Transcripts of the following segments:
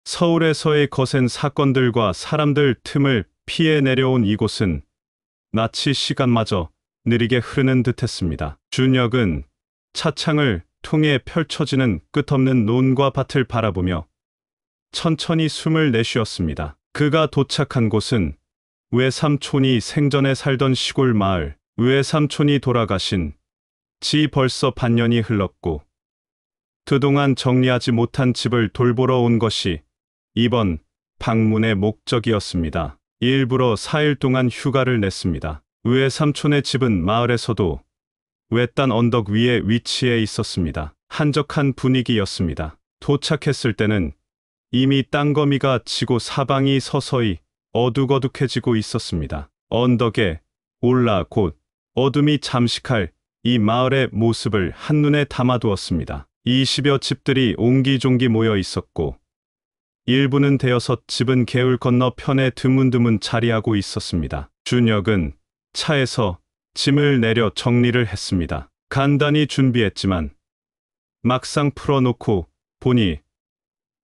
서울에서의 거센 사건들과 사람들 틈을 피해 내려온 이곳은 마치 시간마저 느리게 흐르는 듯했습니다. 준혁은 차창을 통해 펼쳐지는 끝없는 논과 밭을 바라보며 천천히 숨을 내쉬었습니다. 그가 도착한 곳은 외삼촌이 생전에 살던 시골 마을. 외삼촌이 돌아가신 지 벌써 반년이 흘렀고 그동안 정리하지 못한 집을 돌보러 온 것이 이번 방문의 목적이었습니다. 일부러 4일 동안 휴가를 냈습니다. 외삼촌의 집은 마을에서도 외딴 언덕 위에 위치해 있었습니다. 한적한 분위기였습니다. 도착했을 때는 이미 땅거미가 지고 사방이 서서히 어둑어둑해지고 있었습니다. 언덕에 올라 곧 어둠이 잠식할 이 마을의 모습을 한눈에 담아두었습니다. 20여 집들이 옹기종기 모여 있었고 일부는 대여섯 집은 개울 건너편에 드문드문 자리하고 있었습니다. 준혁은 차에서 짐을 내려 정리를 했습니다. 간단히 준비했지만 막상 풀어놓고 보니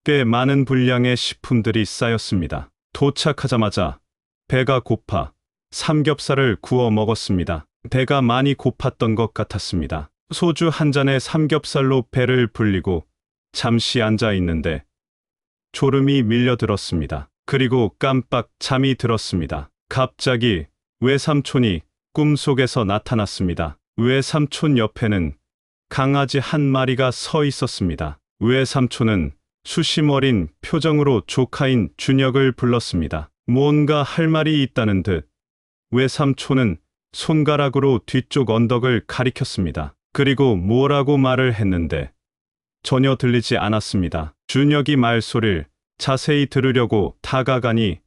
꽤 많은 분량의 식품들이 쌓였습니다. 도착하자마자 배가 고파 삼겹살을 구워 먹었습니다. 배가 많이 고팠던 것 같았습니다. 소주 한 잔에 삼겹살로 배를 불리고 잠시 앉아 있는데 졸음이 밀려들었습니다. 그리고 깜빡 잠이 들었습니다. 갑자기 외삼촌이 꿈속에서 나타났습니다. 외삼촌 옆에는 강아지 한 마리가 서 있었습니다. 외삼촌은 수심 어린 표정으로 조카인 준혁을 불렀습니다. 뭔가 할 말이 있다는 듯 외삼촌은 손가락으로 뒤쪽 언덕을 가리켰습니다. 그리고 뭐라고 말을 했는데 전혀 들리지 않았습니다. 준혁이 말소리를 자세히 들으려고 다가가니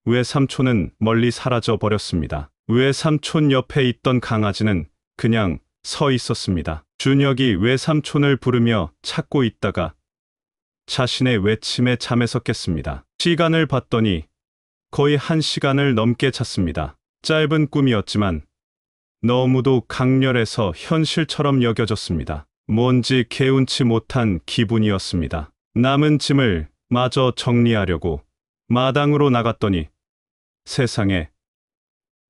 외삼촌은 멀리 사라져 버렸습니다. 외삼촌 옆에 있던 강아지는 그냥 서 있었습니다. 준혁이 외삼촌을 부르며 찾고 있다가 자신의 외침에 잠에서 깼습니다. 시간을 봤더니 거의 1시간을 넘게 잤습니다. 짧은 꿈이었지만 너무도 강렬해서 현실처럼 여겨졌습니다. 뭔지 개운치 못한 기분이었습니다. 남은 짐을 마저 정리하려고 마당으로 나갔더니 세상에,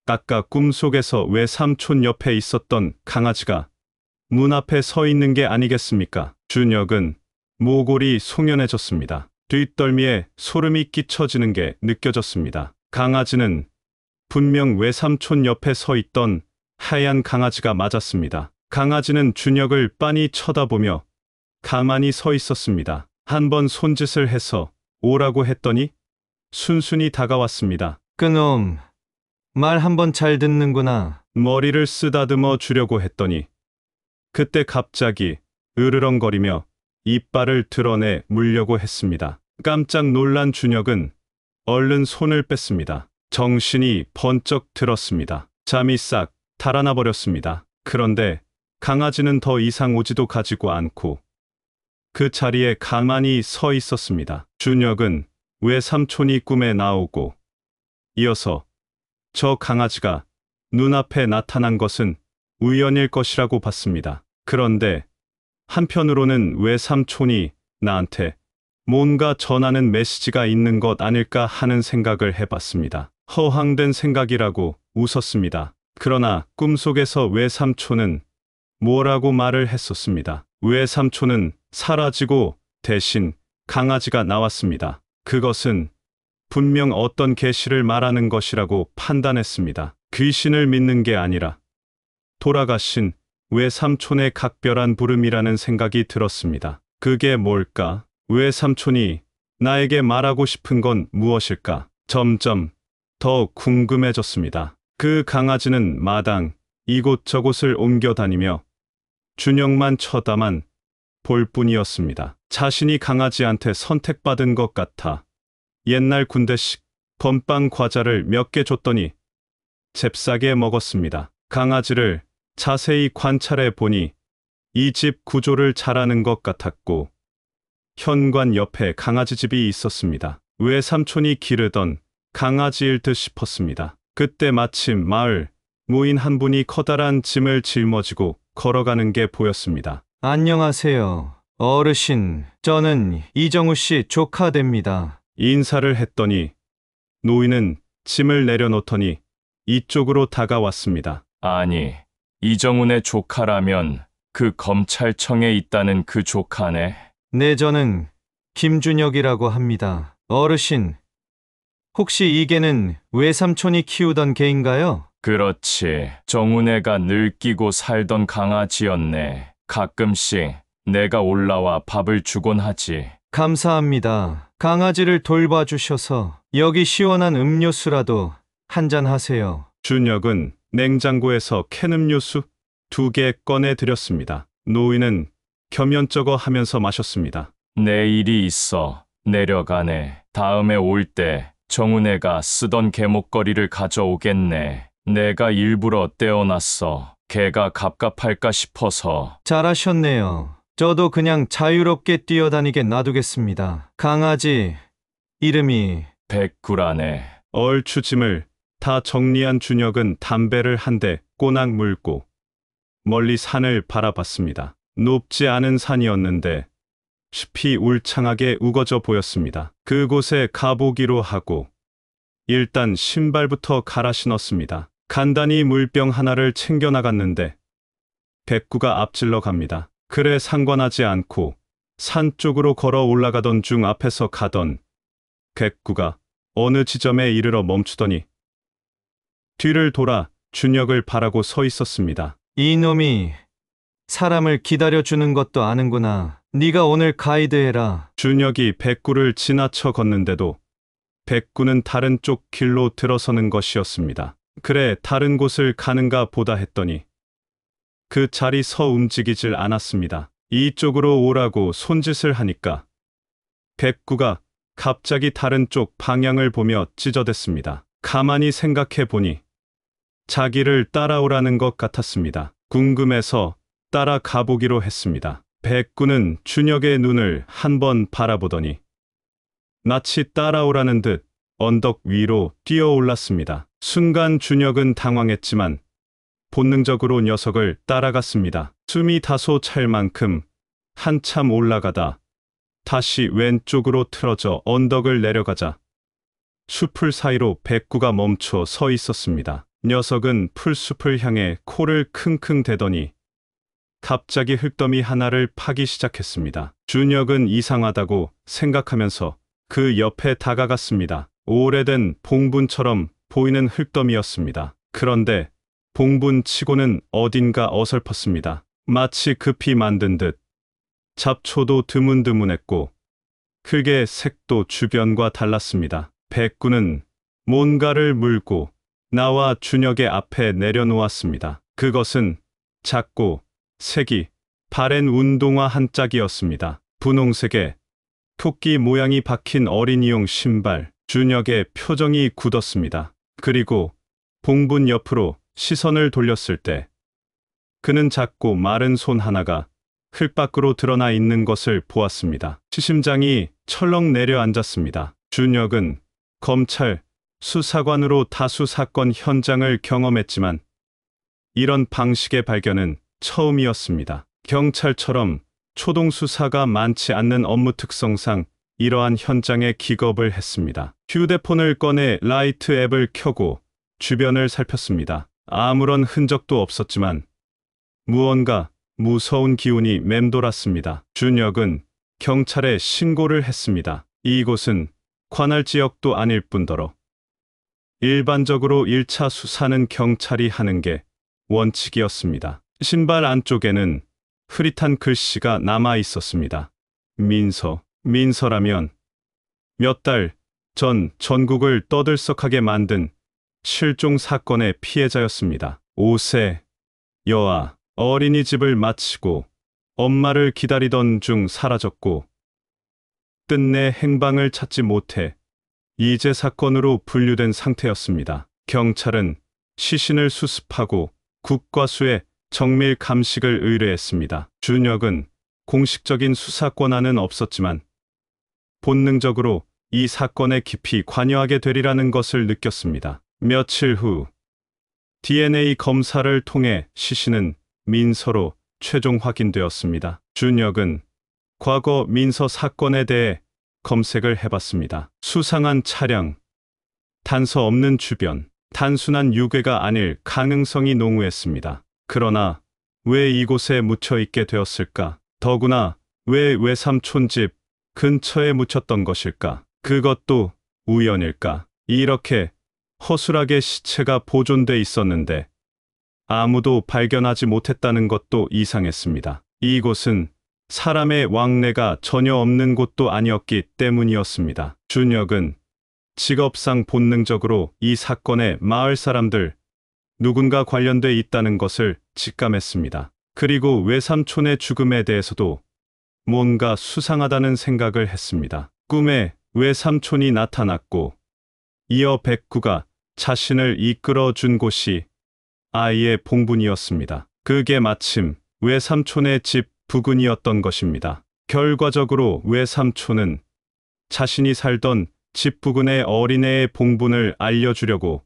아까 꿈속에서 외삼촌 옆에 있었던 강아지가 문 앞에 서 있는 게 아니겠습니까? 준혁은 모골이 송연해졌습니다. 뒷덜미에 소름이 끼쳐지는 게 느껴졌습니다. 강아지는 분명 외삼촌 옆에 서 있던 하얀 강아지가 맞았습니다. 강아지는 준혁을 빤히 쳐다보며 가만히 서 있었습니다. 한번 손짓을 해서 오라고 했더니 순순히 다가왔습니다. 그놈, 말 한번 잘 듣는구나. 머리를 쓰다듬어 주려고 했더니 그때 갑자기 으르렁거리며 이빨을 드러내 물려고 했습니다. 깜짝 놀란 준혁은 얼른 손을 뺐습니다. 정신이 번쩍 들었습니다. 잠이 싹 달아나 버렸습니다. 그런데 강아지는 더 이상 오지도 가지고 않고 그 자리에 가만히 서 있었습니다. 준혁은 외삼촌이 꿈에 나오고 이어서 저 강아지가 눈앞에 나타난 것은 우연일 것이라고 봤습니다. 그런데 한편으로는 외삼촌이 나한테 뭔가 전하는 메시지가 있는 것 아닐까 하는 생각을 해봤습니다. 허황된 생각이라고 웃었습니다. 그러나 꿈속에서 외삼촌은 뭐라고 말을 했었습니다. 외삼촌은 사라지고 대신 강아지가 나왔습니다. 그것은 분명 어떤 계시를 말하는 것이라고 판단했습니다. 귀신을 믿는 게 아니라 돌아가신 외삼촌의 각별한 부름이라는 생각이 들었습니다. 그게 뭘까? 외삼촌이 나에게 말하고 싶은 건 무엇일까? 점점 더 궁금해졌습니다. 그 강아지는 마당 이곳저곳을 옮겨 다니며 준혁만 쳐다만 볼 뿐이었습니다. 자신이 강아지한테 선택받은 것 같아 옛날 군대식 건빵 과자를 몇 개 줬더니 잽싸게 먹었습니다. 강아지를 자세히 관찰해 보니 이 집 구조를 잘 아는 것 같았고 현관 옆에 강아지 집이 있었습니다. 외삼촌이 기르던 강아지일 듯 싶었습니다. 그때 마침 마을 무인 한 분이 커다란 짐을 짊어지고 걸어가는 게 보였습니다. 안녕하세요. 어르신, 저는 이정우 씨 조카 됩니다. 인사를 했더니 노인은 짐을 내려놓더니 이쪽으로 다가왔습니다. 아니, 이정훈의 조카라면 그 검찰청에 있다는 그 조카네. 네, 저는 김준혁이라고 합니다. 어르신, 혹시 이 개는 외삼촌이 키우던 개인가요? 그렇지. 정훈애가 늙기고 살던 강아지였네. 가끔씩 내가 올라와 밥을 주곤 하지. 감사합니다. 강아지를 돌봐주셔서 여기 시원한 음료수라도 한잔 하세요. 준혁은 냉장고에서 캔 음료수 2개 꺼내 드렸습니다. 노인은 겸연쩍어 하면서 마셨습니다. 내 일이 있어. 내려가네. 다음에 올 때 정훈애가 쓰던 개목걸이를 가져오겠네. 내가 일부러 떼어놨어. 걔가 갑갑할까 싶어서. 잘하셨네요. 저도 그냥 자유롭게 뛰어다니게 놔두겠습니다. 강아지 이름이 백구라네. 얼추 짐을 다 정리한 준혁은 담배를 한 대 꼬낙 물고 멀리 산을 바라봤습니다. 높지 않은 산이었는데 숲이 울창하게 우거져 보였습니다. 그곳에 가보기로 하고 일단 신발부터 갈아 신었습니다. 간단히 물병 하나를 챙겨 나갔는데 백구가 앞질러 갑니다. 그래 상관하지 않고 산 쪽으로 걸어 올라가던 중 앞에서 가던 백구가 어느 지점에 이르러 멈추더니 뒤를 돌아 준혁을 바라고 서 있었습니다. 이놈이 사람을 기다려주는 것도 아는구나. 네가 오늘 가이드해라. 준혁이 백구를 지나쳐 걷는데도 백구는 다른 쪽 길로 들어서는 것이었습니다. 그래 다른 곳을 가는가 보다 했더니 그 자리 서 움직이질 않았습니다. 이쪽으로 오라고 손짓을 하니까 백구가 갑자기 다른 쪽 방향을 보며 찢어댔습니다. 가만히 생각해 보니 자기를 따라오라는 것 같았습니다. 궁금해서 따라가 보기로 했습니다. 백구는 준혁의 눈을 한번 바라보더니 마치 따라오라는 듯 언덕 위로 뛰어올랐습니다. 순간 준혁은 당황했지만 본능적으로 녀석을 따라갔습니다. 숨이 다소 찰 만큼 한참 올라가다 다시 왼쪽으로 틀어져 언덕을 내려가자 숲을 사이로 백구가 멈춰 서 있었습니다. 녀석은 풀숲을 향해 코를 킁킁 대더니 갑자기 흙더미 하나를 파기 시작했습니다. 준혁은 이상하다고 생각하면서 그 옆에 다가갔습니다. 오래된 봉분처럼 보이는 흙더미였습니다. 그런데 봉분치고는 어딘가 어설펐습니다. 마치 급히 만든 듯 잡초도 드문드문했고 흙의 색도 주변과 달랐습니다. 백구는 뭔가를 물고 나와 준혁의 앞에 내려놓았습니다. 그것은 작고 색이 바랜 운동화 한 짝이었습니다. 분홍색의 토끼 모양이 박힌 어린이용 신발. 준혁의 표정이 굳었습니다. 그리고 봉분 옆으로 시선을 돌렸을 때 그는 작고 마른 손 하나가 흙 밖으로 드러나 있는 것을 보았습니다. 심장이 철렁 내려앉았습니다. 준혁은 검찰 수사관으로 다수 사건 현장을 경험했지만 이런 방식의 발견은 처음이었습니다. 경찰처럼 초동 수사가 많지 않는 업무 특성상 이러한 현장에 기겁을 했습니다. 휴대폰을 꺼내 라이트 앱을 켜고 주변을 살폈습니다. 아무런 흔적도 없었지만 무언가 무서운 기운이 맴돌았습니다. 준혁은 경찰에 신고를 했습니다. 이곳은 관할 지역도 아닐 뿐더러 일반적으로 1차 수사는 경찰이 하는 게 원칙이었습니다. 신발 안쪽에는 흐릿한 글씨가 남아 있었습니다. 민서라면 몇 달 전 전국을 떠들썩하게 만든 실종 사건의 피해자였습니다. 5세 여아 어린이집을 마치고 엄마를 기다리던 중 사라졌고 끝내 행방을 찾지 못해 이재 사건으로 분류된 상태였습니다. 경찰은 시신을 수습하고 국과수에 정밀 감식을 의뢰했습니다. 준혁은 공식적인 수사 권한은 없었지만 본능적으로 이 사건에 깊이 관여하게 되리라는 것을 느꼈습니다. 며칠 후 DNA 검사를 통해 시신은 민서로 최종 확인되었습니다. 준혁은 과거 민서 사건에 대해 검색을 해봤습니다. 수상한 차량, 단서 없는 주변, 단순한 유괴가 아닐 가능성이 농후했습니다. 그러나 왜 이곳에 묻혀 있게 되었을까? 더구나 왜 외삼촌 집 근처에 묻혔던 것일까? 그것도 우연일까? 이렇게 허술하게 시체가 보존돼 있었는데 아무도 발견하지 못했다는 것도 이상했습니다. 이곳은 사람의 왕래가 전혀 없는 곳도 아니었기 때문이었습니다. 준혁은 직업상 본능적으로 이 사건에 마을 사람들 누군가 관련돼 있다는 것을 직감했습니다. 그리고 외삼촌의 죽음에 대해서도 뭔가 수상하다는 생각을 했습니다. 꿈에 외삼촌이 나타났고 이어 백구가 자신을 이끌어 준 곳이 아이의 봉분이었습니다. 그게 마침 외삼촌의 집 부근이었던 것입니다. 결과적으로 외삼촌은 자신이 살던 집 부근의 어린애의 봉분을 알려주려고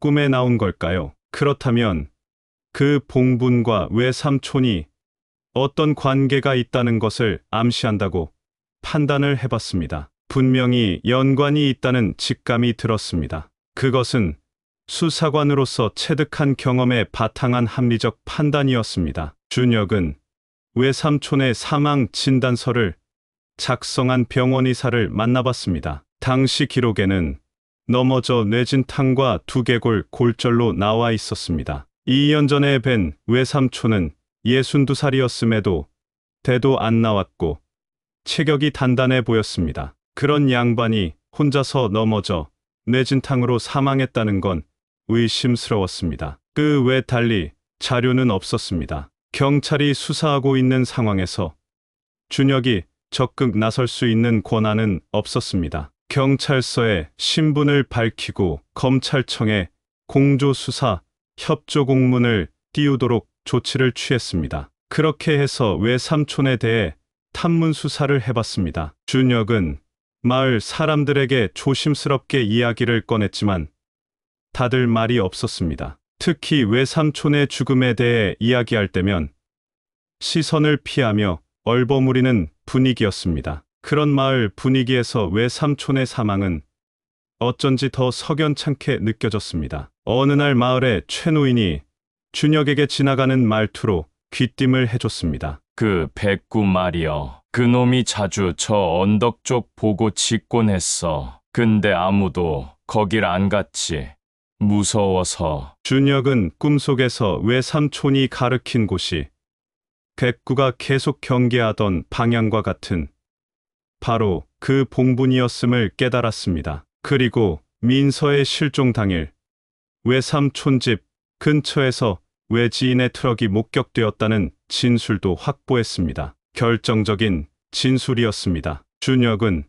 꿈에 나온 걸까요? 그렇다면 그 봉분과 외삼촌이 어떤 관계가 있다는 것을 암시한다고 판단을 해봤습니다. 분명히 연관이 있다는 직감이 들었습니다. 그것은 수사관으로서 체득한 경험에 바탕한 합리적 판단이었습니다. 준혁은 외삼촌의 사망 진단서를 작성한 병원 의사를 만나봤습니다. 당시 기록에는 넘어져 뇌진탕과 두개골 골절로 나와 있었습니다. 2년 전에 뵌 외삼촌은 62살이었음에도 대도 안 나왔고 체격이 단단해 보였습니다. 그런 양반이 혼자서 넘어져 뇌진탕으로 사망했다는 건 의심스러웠습니다. 그 외 달리 자료는 없었습니다. 경찰이 수사하고 있는 상황에서 준혁이 적극 나설 수 있는 권한은 없었습니다. 경찰서에 신분을 밝히고 검찰청에 공조수사 협조 공문을 띄우도록 조치를 취했습니다. 그렇게 해서 외삼촌에 대해 탐문 수사를 해봤습니다. 준혁은 마을 사람들에게 조심스럽게 이야기를 꺼냈지만 다들 말이 없었습니다. 특히 외삼촌의 죽음에 대해 이야기할 때면 시선을 피하며 얼버무리는 분위기였습니다. 그런 마을 분위기에서 외삼촌의 사망은 어쩐지 더 석연찮게 느껴졌습니다. 어느 날 마을의 최노인이 준혁에게 지나가는 말투로 귀띔을 해줬습니다. 그 백구 말이여. 그놈이 자주 저 언덕 쪽 보고 짖곤 했어. 근데 아무도 거길 안 갔지. 무서워서. 준혁은 꿈속에서 외삼촌이 가르친 곳이 백구가 계속 경계하던 방향과 같은 바로 그 봉분이었음을 깨달았습니다. 그리고 민서의 실종 당일 외삼촌 집 근처에서 외지인의 트럭이 목격되었다는 진술도 확보했습니다. 결정적인 진술이었습니다. 준혁은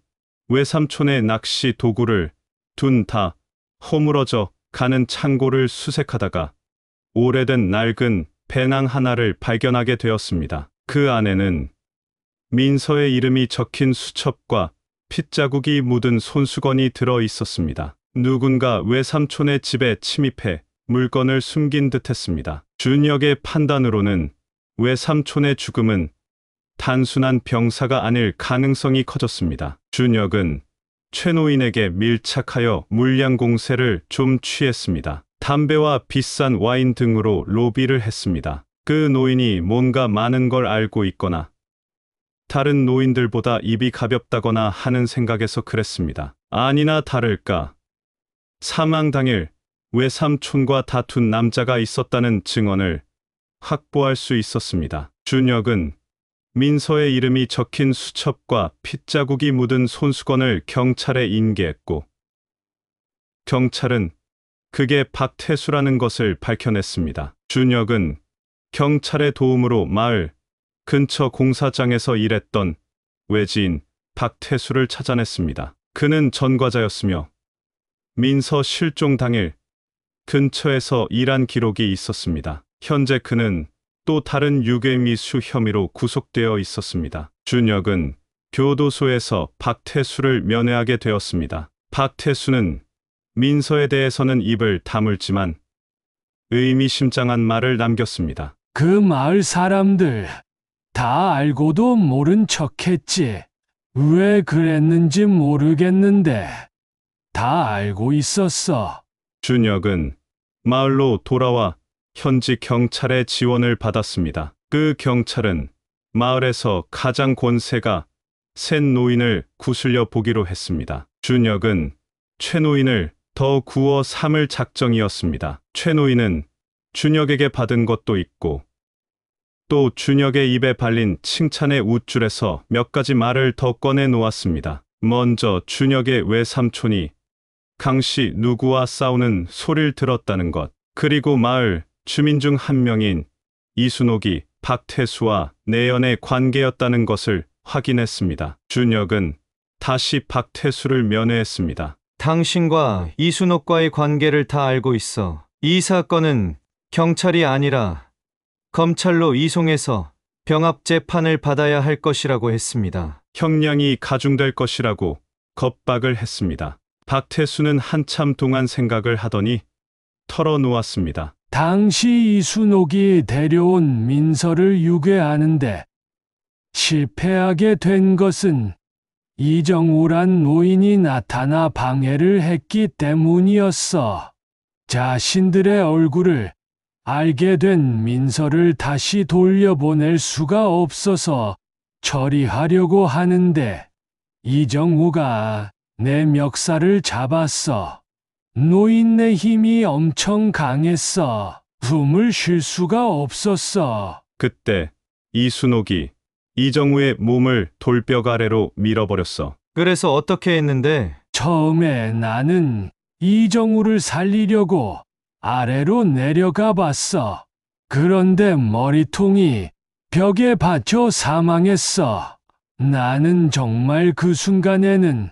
외삼촌의 낚시 도구를 둔 다 허물어져 가는 창고를 수색하다가 오래된 낡은 배낭 하나를 발견하게 되었습니다. 그 안에는 민서의 이름이 적힌 수첩과 핏자국이 묻은 손수건이 들어 있었습니다. 누군가 외삼촌의 집에 침입해 물건을 숨긴 듯했습니다. 준혁의 판단으로는 외삼촌의 죽음은 단순한 병사가 아닐 가능성이 커졌습니다. 준혁은 최노인에게 밀착하여 물량 공세를 좀 취했습니다. 담배와 비싼 와인 등으로 로비를 했습니다. 그 노인이 뭔가 많은 걸 알고 있거나 다른 노인들보다 입이 가볍다거나 하는 생각에서 그랬습니다. 아니나 다를까 사망 당일 외삼촌과 다툰 남자가 있었다는 증언을 확보할 수 있었습니다. 준혁은 민서의 이름이 적힌 수첩과 핏자국이 묻은 손수건을 경찰에 인계했고 경찰은 그게 박태수라는 것을 밝혀냈습니다. 준혁은 경찰의 도움으로 마을 근처 공사장에서 일했던 외지인 박태수를 찾아냈습니다. 그는 전과자였으며 민서 실종 당일 근처에서 일한 기록이 있었습니다. 현재 그는 또 다른 유괴미수 혐의로 구속되어 있었습니다. 준혁은 교도소에서 박태수를 면회하게 되었습니다. 박태수는 민서에 대해서는 입을 다물지만 의미심장한 말을 남겼습니다. 그 마을 사람들 다 알고도 모른 척했지. 왜 그랬는지 모르겠는데 다 알고 있었어. 준혁은 마을로 돌아와 현지 경찰의 지원을 받았습니다. 그 경찰은 마을에서 가장 권세가 센 노인을 구슬려 보기로 했습니다. 준혁은 최 노인을 더 구워 삼을 작정이었습니다. 최 노인은 준혁에게 받은 것도 있고 또 준혁의 입에 발린 칭찬의 웃줄에서 몇 가지 말을 더 꺼내 놓았습니다. 먼저 준혁의 외삼촌이 강씨 누구와 싸우는 소리를 들었다는 것, 그리고 마을 주민 중 한 명인 이순옥이 박태수와 내연의 관계였다는 것을 확인했습니다. 준혁은 다시 박태수를 면회했습니다. 당신과 이순옥과의 관계를 다 알고 있어. 이 사건은 경찰이 아니라 검찰로 이송해서 병합 재판을 받아야 할 것이라고 했습니다. 형량이 가중될 것이라고 겁박을 했습니다. 박태수는 한참 동안 생각을 하더니 털어놓았습니다. 당시 이순옥이 데려온 민서를 유괴하는데 실패하게 된 것은 이정우란 노인이 나타나 방해를 했기 때문이었어. 자신들의 얼굴을 알게 된 민서를 다시 돌려보낼 수가 없어서 처리하려고 하는데 이정우가 내 멱살을 잡았어. 노인네 힘이 엄청 강했어. 숨을 쉴 수가 없었어. 그때 이순옥이 이정우의 몸을 돌벽 아래로 밀어버렸어. 그래서 어떻게 했는데? 처음에 나는 이정우를 살리려고 아래로 내려가 봤어. 그런데 머리통이 벽에 받쳐 사망했어. 나는 정말 그 순간에는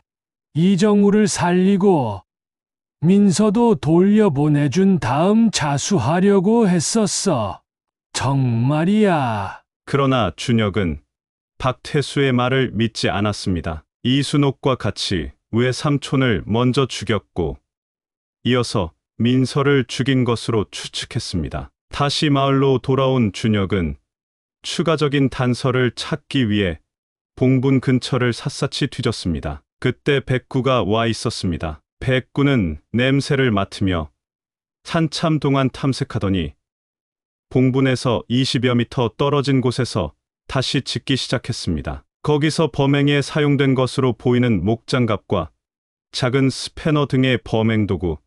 이정우를 살리고 민서도 돌려보내준 다음 자수하려고 했었어. 정말이야. 그러나 준혁은 박태수의 말을 믿지 않았습니다. 이순옥과 같이 외삼촌을 먼저 죽였고 이어서 민서를 죽인 것으로 추측했습니다. 다시 마을로 돌아온 준혁은 추가적인 단서를 찾기 위해 봉분 근처를 샅샅이 뒤졌습니다. 그때 백구가 와 있었습니다. 백구는 냄새를 맡으며 한참 동안 탐색하더니 봉분에서 20여 미터 떨어진 곳에서 다시 짓기 시작했습니다. 거기서 범행에 사용된 것으로 보이는 목장갑과 작은 스패너 등의 범행 도구,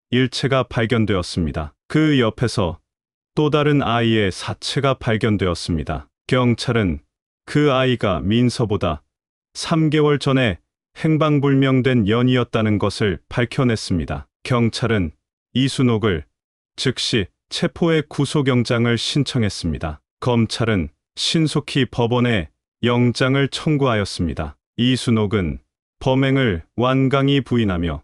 일체가 발견되었습니다. 그 옆에서 또 다른 아이의 사체가 발견되었습니다. 경찰은 그 아이가 민서보다 3개월 전에 행방불명된 연이었다는 것을 밝혀냈습니다. 경찰은 이순옥을 즉시 체포해 구속영장을 신청했습니다. 검찰은 신속히 법원에 영장을 청구하였습니다. 이순옥은 범행을 완강히 부인하며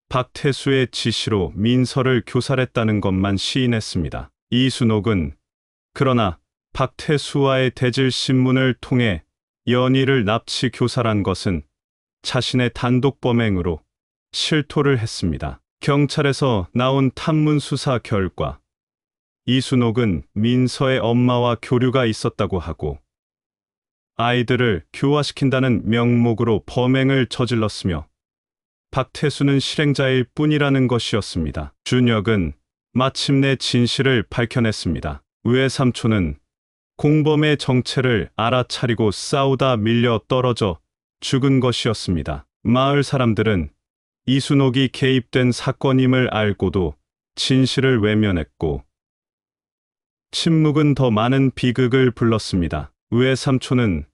박태수의 지시로 민서를 교살했다는 것만 시인했습니다. 이순옥은 그러나 박태수와의 대질 신문을 통해 연희를 납치 교살한 것은 자신의 단독 범행으로 실토를 했습니다. 경찰에서 나온 탐문 수사 결과 이순옥은 민서의 엄마와 교류가 있었다고 하고 아이들을 교화시킨다는 명목으로 범행을 저질렀으며 박태수는 실행자일 뿐이라는 것이었습니다. 준혁은 마침내 진실을 밝혀냈습니다. 외삼촌은 공범의 정체를 알아차리고 싸우다 밀려 떨어져 죽은 것이었습니다. 마을 사람들은 이순옥이 개입된 사건임을 알고도 진실을 외면했고 침묵은 더 많은 비극을 불렀습니다. 외삼촌은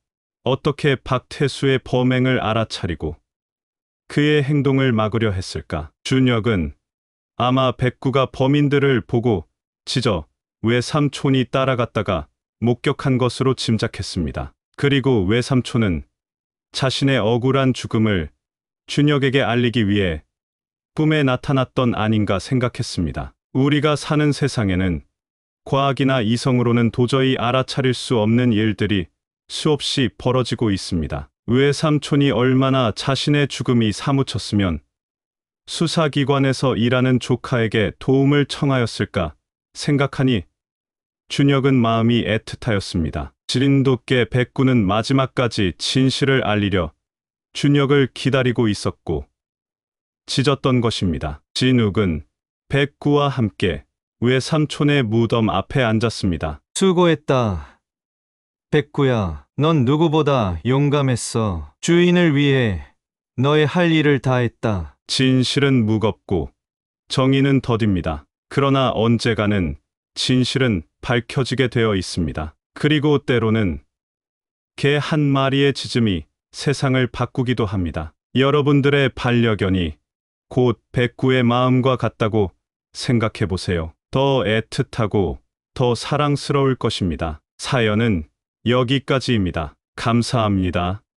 어떻게 박태수의 범행을 알아차리고 그의 행동을 막으려 했을까? 준혁은 아마 백구가 범인들을 보고 짖어 외삼촌이 따라갔다가 목격한 것으로 짐작했습니다. 그리고 외삼촌은 자신의 억울한 죽음을 준혁에게 알리기 위해 꿈에 나타났던 아닌가 생각했습니다. 우리가 사는 세상에는 과학이나 이성으로는 도저히 알아차릴 수 없는 일들이 수없이 벌어지고 있습니다. 외삼촌이 얼마나 자신의 죽음이 사무쳤으면 수사기관에서 일하는 조카에게 도움을 청하였을까 생각하니 준혁은 마음이 애틋하였습니다. 지린도께 백구는 마지막까지 진실을 알리려 준혁을 기다리고 있었고 짖었던 것입니다. 진욱은 백구와 함께 외삼촌의 무덤 앞에 앉았습니다. 수고했다. 백구야, 넌 누구보다 용감했어. 주인을 위해 너의 할 일을 다했다. 진실은 무겁고 정의는 더딥니다. 그러나 언젠가는 진실은 밝혀지게 되어 있습니다. 그리고 때로는 개 한 마리의 짖음이 세상을 바꾸기도 합니다. 여러분들의 반려견이 곧 백구의 마음과 같다고 생각해 보세요. 더 애틋하고 더 사랑스러울 것입니다. 사연은 여기까지입니다. 감사합니다.